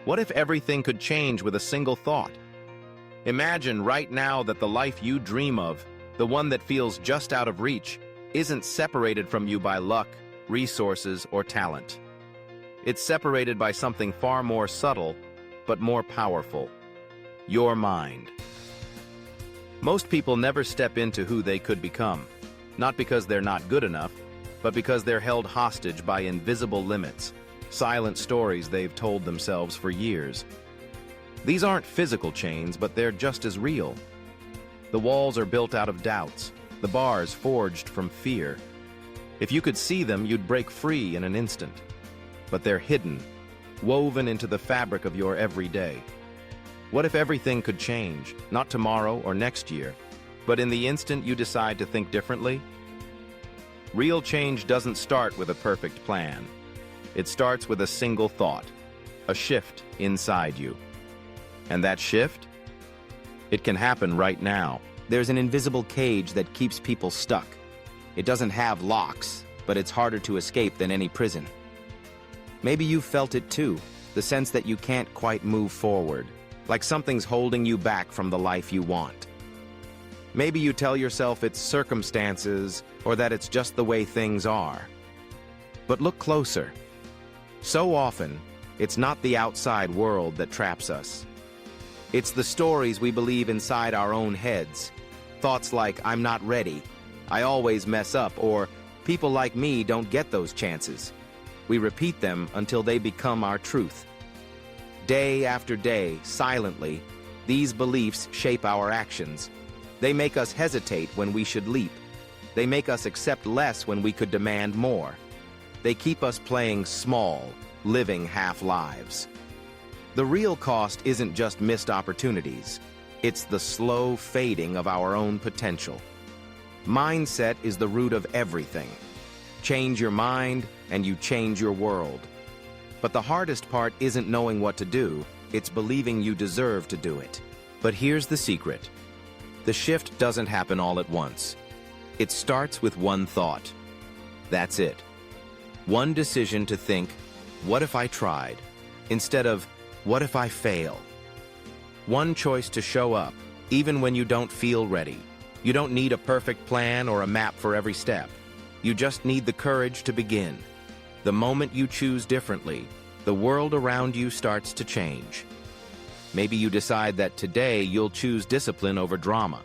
What if everything could change with a single thought? Imagine right now that the life you dream of, the one that feels just out of reach, isn't separated from you by luck, resources, or talent. It's separated by something far more subtle, but more powerful: your mind. Most people never step into who they could become, not because they're not good enough, but because they're held hostage by invisible limits, silent stories they've told themselves for years. These aren't physical chains, but they're just as real. The walls are built out of doubts, the bars forged from fear. If you could see them, you'd break free in an instant. But they're hidden, woven into the fabric of your everyday. What if everything could change, not tomorrow or next year, but in the instant you decide to think differently? Real change doesn't start with a perfect plan. It starts with a single thought, a shift inside you. And that shift? It can happen right now. There's an invisible cage that keeps people stuck. It doesn't have locks, but it's harder to escape than any prison. Maybe you've felt it too, the sense that you can't quite move forward, like something's holding you back from the life you want. Maybe you tell yourself it's circumstances or that it's just the way things are. But look closer. So often, it's not the outside world that traps us. It's the stories we believe inside our own heads. Thoughts like, "I'm not ready," "I always mess up," or "people like me don't get those chances." We repeat them until they become our truth. Day after day, silently, these beliefs shape our actions. They make us hesitate when we should leap. They make us accept less when we could demand more. They keep us playing small, living half-lives. The real cost isn't just missed opportunities. It's the slow fading of our own potential. Mindset is the root of everything. Change your mind, and you change your world. But the hardest part isn't knowing what to do, it's believing you deserve to do it. But here's the secret. The shift doesn't happen all at once. It starts with one thought. That's it. One decision to think, "What if I tried?" instead of, "What if I fail?" One choice to show up, even when you don't feel ready. You don't need a perfect plan or a map for every step. You just need the courage to begin. The moment you choose differently, the world around you starts to change. Maybe you decide that today you'll choose discipline over drama.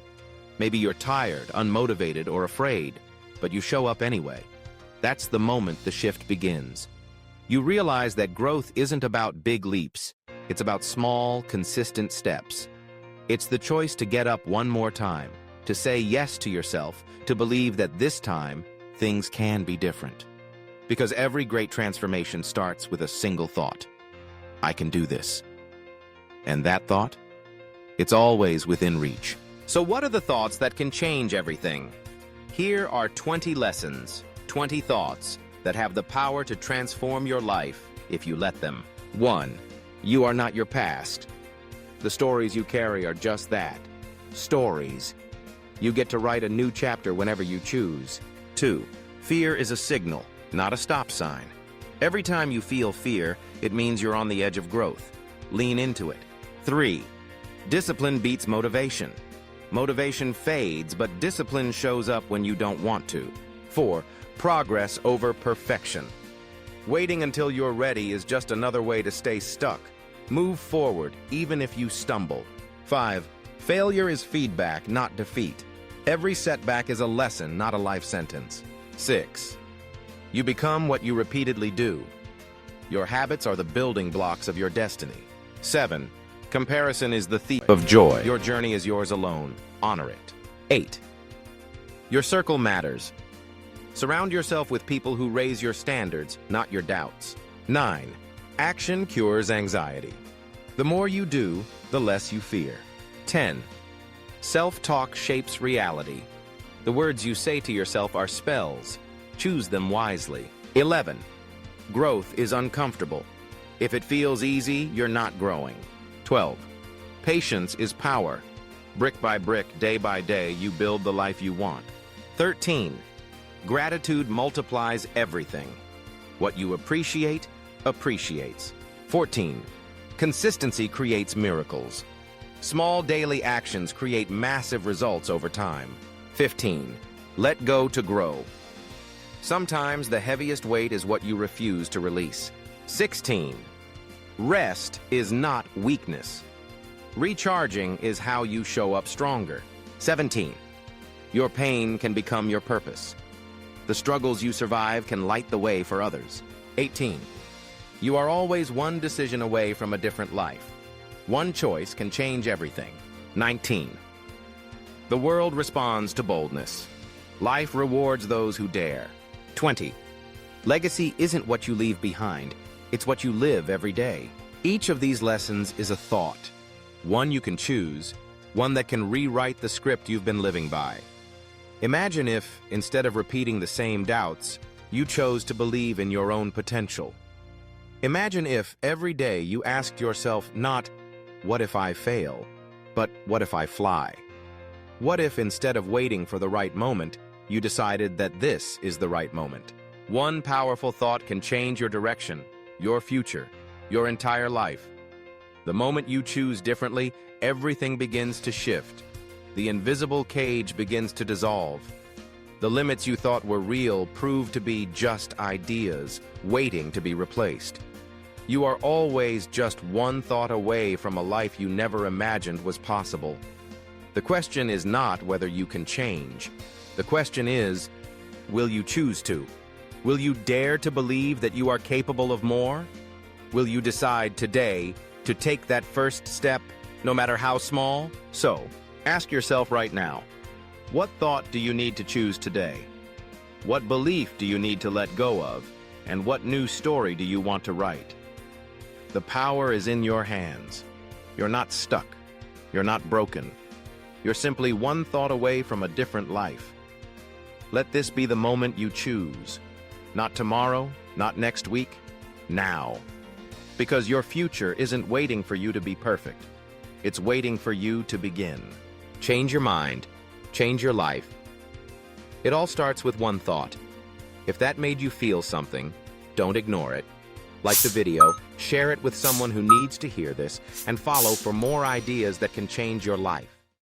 Maybe you're tired, unmotivated, or afraid, but you show up anyway. That's the moment the shift begins. You realize that growth isn't about big leaps. It's about small, consistent steps. It's the choice to get up one more time, to say yes to yourself, to believe that this time, things can be different. Because every great transformation starts with a single thought. I can do this. And that thought? It's always within reach. So what are the thoughts that can change everything? Here are 20 lessons, 20 thoughts that have the power to transform your life if you let them. 1. You are not your past. The stories you carry are just that. Stories. You get to write a new chapter whenever you choose. 2. Fear is a signal, not a stop sign. Every time you feel fear, it means you're on the edge of growth. Lean into it. 3. Discipline beats motivation. Motivation fades, but discipline shows up when you don't want to. 4. Progress over perfection. Waiting until you're ready is just another way to stay stuck. Move forward, even if you stumble. 5. Failure is feedback, not defeat. Every setback is a lesson, not a life sentence. 6. You become what you repeatedly do. Your habits are the building blocks of your destiny. 7. Comparison is the thief of joy. Your journey is yours alone. Honor it. 8. Your circle matters. Surround yourself with people who raise your standards, not your doubts. 9. Action cures anxiety. The more you do, the less you fear. 10. Self-talk shapes reality. The words you say to yourself are spells. Choose them wisely. 11. Growth is uncomfortable. If it feels easy, you're not growing. 12. Patience is power. Brick by brick, day by day, you build the life you want. 13. Gratitude multiplies everything. What you appreciate, appreciates. 14. Consistency creates miracles. Small daily actions create massive results over time. 15. Let go to grow. Sometimes the heaviest weight is what you refuse to release. 16. Rest is not weakness. Recharging is how you show up stronger. 17. Your pain can become your purpose. The struggles you survive can light the way for others. 18. You are always one decision away from a different life. One choice can change everything. 19. The world responds to boldness. Life rewards those who dare. 20. Legacy isn't what you leave behind, it's what you live every day. Each of these lessons is a thought. One you can choose, one that can rewrite the script you've been living by. Imagine if, instead of repeating the same doubts, you chose to believe in your own potential. Imagine if, every day, you asked yourself not, "What if I fail?" but "What if I fly?" What if, instead of waiting for the right moment, you decided that this is the right moment? One powerful thought can change your direction, your future, your entire life. The moment you choose differently, everything begins to shift. The invisible cage begins to dissolve. The limits you thought were real prove to be just ideas, waiting to be replaced. You are always just one thought away from a life you never imagined was possible. The question is not whether you can change. The question is, will you choose to? Will you dare to believe that you are capable of more? Will you decide today to take that first step, no matter how small? So, ask yourself right now, what thought do you need to choose today? What belief do you need to let go of? And what new story do you want to write? The power is in your hands. You're not stuck. You're not broken. You're simply one thought away from a different life. Let this be the moment you choose. Not tomorrow, not next week, now. Because your future isn't waiting for you to be perfect. It's waiting for you to begin. Change your mind. Change your life. It all starts with one thought. If that made you feel something, don't ignore it. Like the video, share it with someone who needs to hear this, and follow for more ideas that can change your life.